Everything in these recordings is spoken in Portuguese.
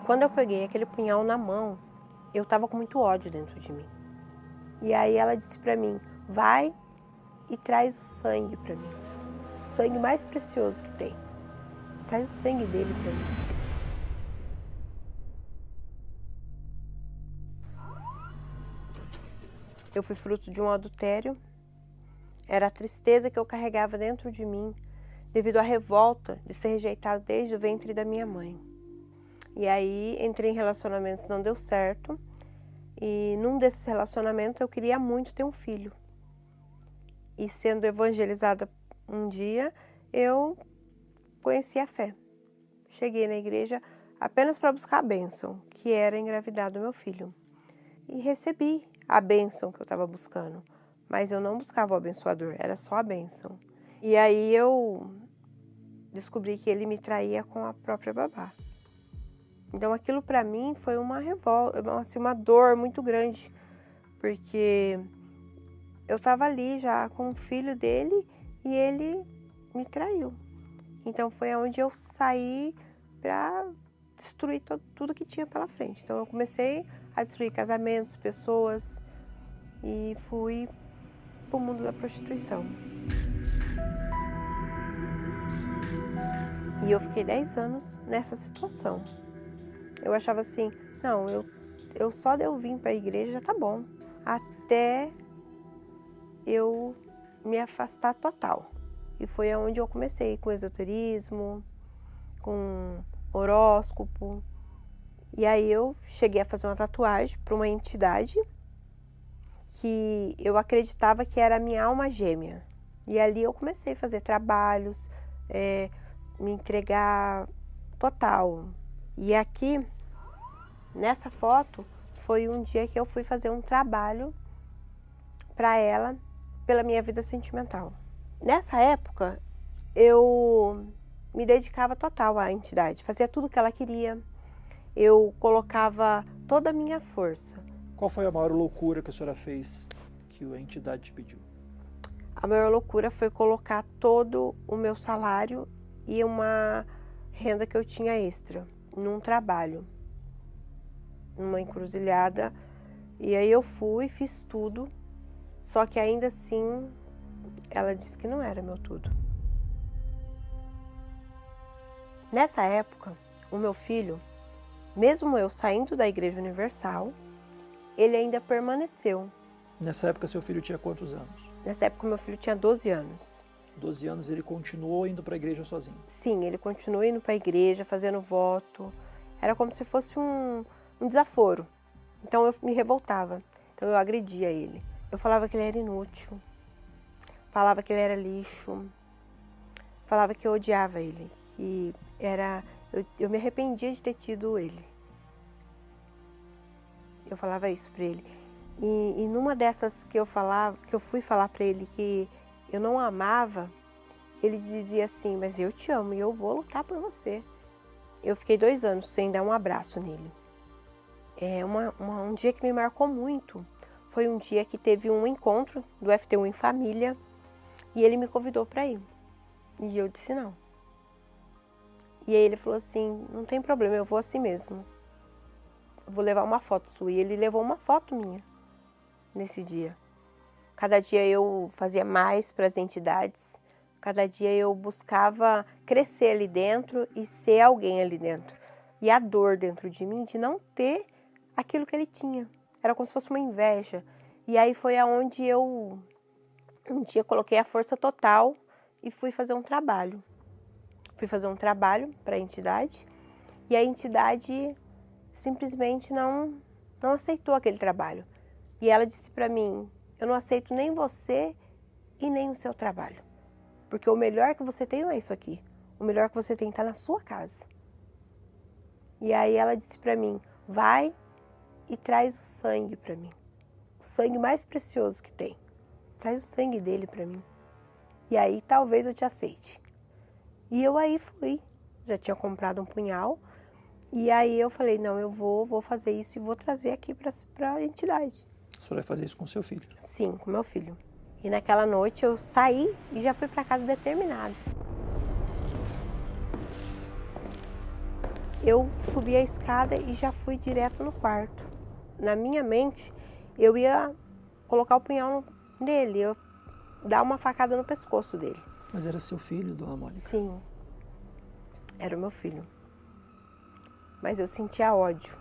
Quando eu peguei aquele punhal na mão, eu estava com muito ódio dentro de mim. E aí ela disse para mim, vai e traz o sangue para mim. O sangue mais precioso que tem. Traz o sangue dele para mim. Eu fui fruto de um adultério. Era a tristeza que eu carregava dentro de mim, devido à revolta de ser rejeitado desde o ventre da minha mãe. E aí entrei em relacionamentos, não deu certo. E num desses relacionamentos eu queria muito ter um filho. E sendo evangelizada um dia, eu conheci a fé. Cheguei na igreja apenas para buscar a bênção, que era engravidar do meu filho. E recebi a bênção que eu estava buscando. Mas eu não buscava o abençoador, era só a bênção. E aí eu descobri que ele me traía com a própria babá. Então aquilo para mim foi uma revolta, assim, uma dor muito grande, porque eu estava ali já com o filho dele e ele me traiu. Então foi onde eu saí para destruir tudo que tinha pela frente. Então eu comecei a destruir casamentos, pessoas e fui para o mundo da prostituição. E eu fiquei 10 anos nessa situação. Eu achava assim, não, eu só de eu vir para a igreja já tá bom, até eu me afastar total. E foi aonde eu comecei com esoterismo, com horóscopo. E aí eu cheguei a fazer uma tatuagem para uma entidade que eu acreditava que era a minha alma gêmea. E ali eu comecei a fazer trabalhos, me entregar total. E aqui, nessa foto, foi um dia que eu fui fazer um trabalho para ela, pela minha vida sentimental. Nessa época, eu me dedicava total à entidade, fazia tudo o que ela queria, eu colocava toda a minha força. Qual foi a maior loucura que a senhora fez que a entidade te pediu? A maior loucura foi colocar todo o meu salário e uma renda que eu tinha extra num trabalho, numa encruzilhada. E aí eu fui, fiz tudo, só que ainda assim ela disse que não era meu tudo. Nessa época, o meu filho, mesmo eu saindo da Igreja Universal, ele ainda permaneceu. Nessa época seu filho tinha quantos anos? Nessa época meu filho tinha 12 anos. 12 anos ele continuou indo para a igreja sozinho? Sim, ele continuou indo para a igreja, fazendo voto. Era como se fosse um desaforo. Então eu me revoltava. Então eu agredia ele. Eu falava que ele era inútil. Falava que ele era lixo. Falava que eu odiava ele. E eu me arrependia de ter tido ele. Eu falava isso para ele. E numa dessas que eu fui falar para ele que eu não amava, ele dizia assim, mas eu te amo e eu vou lutar por você. Eu fiquei 2 anos sem dar um abraço nele. Um dia que me marcou muito foi um dia que teve um encontro do FT1 em família e ele me convidou para ir. E eu disse não. E aí ele falou assim, não tem problema, eu vou assim mesmo. Eu vou levar uma foto sua. E ele levou uma foto minha nesse dia. Cada dia eu fazia mais para as entidades. Cada dia eu buscava crescer ali dentro e ser alguém ali dentro. E a dor dentro de mim de não ter aquilo que ele tinha. Era como se fosse uma inveja. E aí foi aonde eu um dia coloquei a força total e fui fazer um trabalho. Fui fazer um trabalho para a entidade e a entidade simplesmente não aceitou aquele trabalho. E ela disse para mim, eu não aceito nem você e nem o seu trabalho. Porque o melhor que você tem não é isso aqui. O melhor que você tem está na sua casa. E aí ela disse para mim, vai e traz o sangue para mim. O sangue mais precioso que tem. Traz o sangue dele para mim. E aí talvez eu te aceite. E eu aí fui. Já tinha comprado um punhal. E aí eu falei, não, eu vou fazer isso e vou trazer aqui para a entidade. A senhora vai fazer isso com seu filho? Sim, com meu filho. E naquela noite eu saí e já fui para casa determinada. eu subi a escada e já fui direto no quarto. Na minha mente, eu ia colocar o punhal nele, eu dar uma facada no pescoço dele. Mas era seu filho, dona Mônica? Sim, era o meu filho. Mas eu sentia ódio,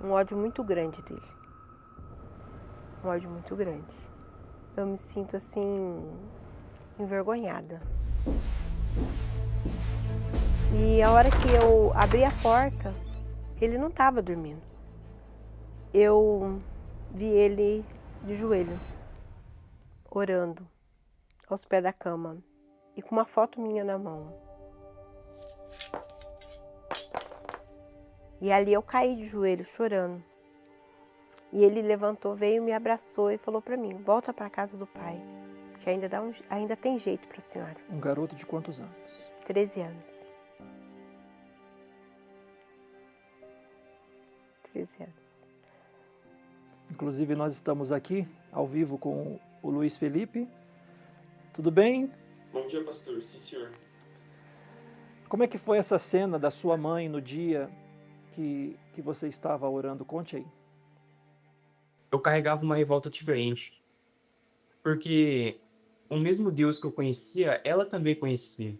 um ódio muito grande dele. Um ódio muito grande. Eu me sinto assim, envergonhada. E a hora que eu abri a porta, ele não estava dormindo. Eu vi ele de joelho, orando, aos pés da cama, e com uma foto minha na mão. E ali eu caí de joelho, chorando. E ele levantou, veio, me abraçou e falou para mim: volta para a casa do pai, que ainda tem jeito para a senhora. Um garoto de quantos anos? 13 anos. 13 anos. Inclusive, nós estamos aqui, ao vivo, com o Luiz Felipe. Tudo bem? Bom dia, pastor. Sim, senhor. Como é que foi essa cena da sua mãe no dia que você estava orando? Conte aí. Eu carregava uma revolta diferente, porque o mesmo Deus que eu conhecia, ela também conhecia.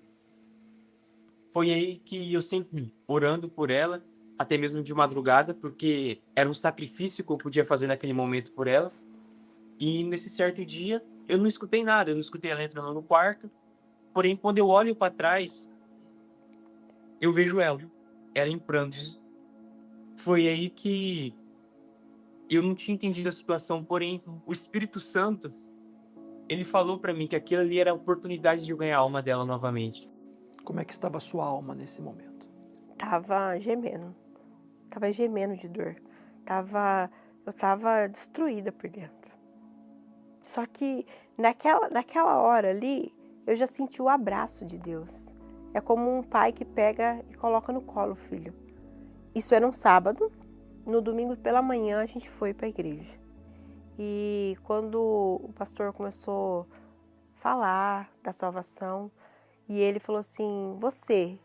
Foi aí que eu sempre orando por ela, até mesmo de madrugada, porque era um sacrifício que eu podia fazer naquele momento por ela. E nesse certo dia, eu não escutei nada, eu não escutei ela entrando no quarto. Porém, quando eu olho para trás, eu vejo ela em prantos. Foi aí que eu não tinha entendido a situação, porém, o Espírito Santo, ele falou para mim que aquilo ali era a oportunidade de eu ganhar a alma dela novamente. Como é que estava a sua alma nesse momento? Tava gemendo de dor. Eu tava destruída por dentro. Só que naquela hora ali, eu já senti o abraço de Deus. É como um pai que pega e coloca no colo o filho. Isso era um sábado. No domingo pela manhã a gente foi para a igreja. E quando o pastor começou a falar da salvação, e ele falou assim: você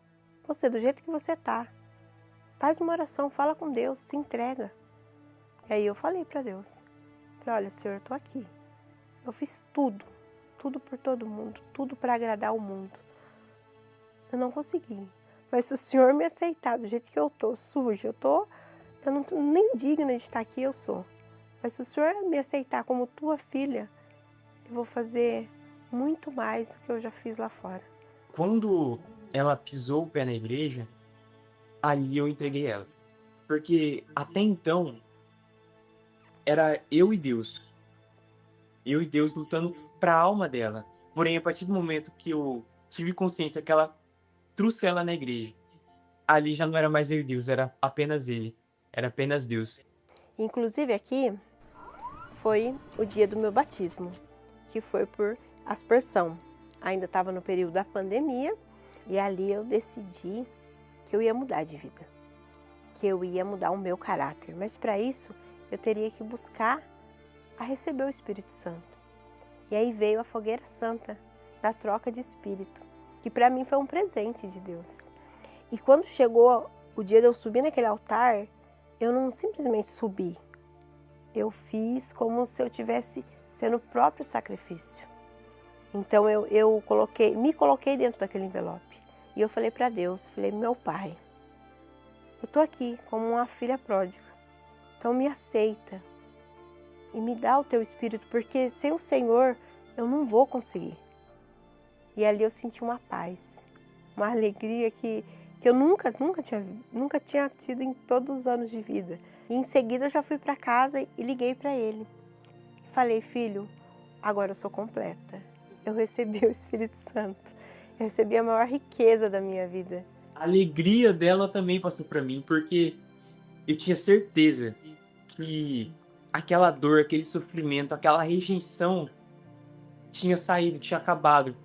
do jeito que você tá, faz uma oração, fala com Deus, se entrega. E aí eu falei para Deus, falei: olha, Senhor, eu tô aqui. Eu fiz tudo por todo mundo, tudo para agradar o mundo. Eu não consegui. Mas se o Senhor me aceitar do jeito que eu tô, suja, eu não tô nem digna de estar aqui, eu sou. Mas se o Senhor me aceitar como tua filha, eu vou fazer muito mais do que eu já fiz lá fora. Quando ela pisou o pé na igreja, ali eu entreguei ela. Porque até então, era eu e Deus. Eu e Deus lutando para a alma dela. Porém, a partir do momento que eu tive consciência que ela trouxe ela na igreja, ali já não era mais eu e Deus, era apenas ele. Era apenas Deus. Inclusive aqui foi o dia do meu batismo, que foi por aspersão. Ainda estava no período da pandemia e ali eu decidi que eu ia mudar de vida, que eu ia mudar o meu caráter. Mas para isso eu teria que buscar a receber o Espírito Santo. E aí veio a fogueira santa da troca de espírito, que para mim foi um presente de Deus. E quando chegou o dia de eu subir naquele altar, eu não simplesmente subi. Eu fiz como se eu tivesse sendo o próprio sacrifício. Então eu me coloquei dentro daquele envelope. E eu falei para Deus, falei: meu pai, eu tô aqui como uma filha pródiga. Então me aceita e me dá o teu espírito, porque sem o Senhor eu não vou conseguir. E ali eu senti uma paz, uma alegria que eu nunca tinha tido em todos os anos de vida. E em seguida eu já fui para casa e liguei para ele. E falei: filho, agora eu sou completa. Eu recebi o Espírito Santo. Eu recebi a maior riqueza da minha vida. A alegria dela também passou para mim, porque eu tinha certeza que aquela dor, aquele sofrimento, aquela rejeição tinha saído, tinha acabado.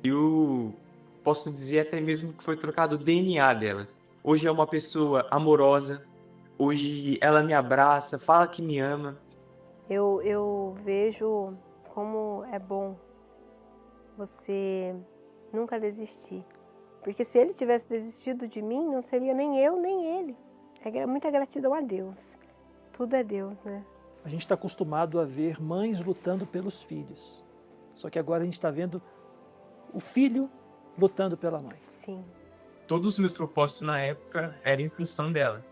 Eu posso dizer até mesmo que foi trocado o DNA dela. Hoje é uma pessoa amorosa, hoje ela me abraça, fala que me ama. Eu vejo como é bom você nunca desistir, Porque se ele tivesse desistido de mim, não seria nem eu, nem ele. É muita gratidão a Deus. Tudo é Deus, né? A gente está acostumado a ver mães lutando pelos filhos. Só que agora a gente está vendo o filho lutando pela mãe. Sim. Todos os meus propósitos na época eram em função dela.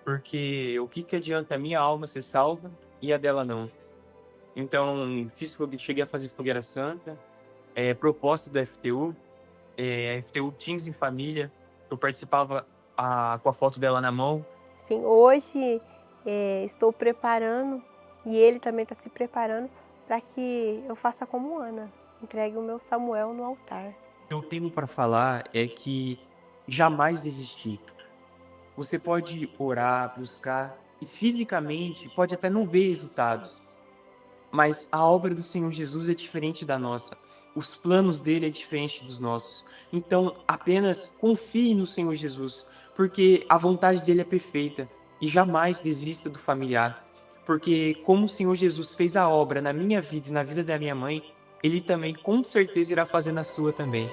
Porque o que adianta a minha alma ser salva e a dela não? Então, cheguei a fazer fogueira santa, propósito da FTU, FTU Teens em Família. Eu participava com a foto dela na mão. Sim, hoje estou preparando, e ele também está se preparando, para que eu faça como Ana, entregue o meu Samuel no altar. O que eu tenho para falar é que jamais desistir. Você pode orar, buscar, e fisicamente pode até não ver resultados. Mas a obra do Senhor Jesus é diferente da nossa. Os planos dele é diferente dos nossos. Então, apenas confie no Senhor Jesus, porque a vontade dele é perfeita. E jamais desista do familiar. Porque como o Senhor Jesus fez a obra na minha vida e na vida da minha mãe, ele também com certeza irá fazer na sua também.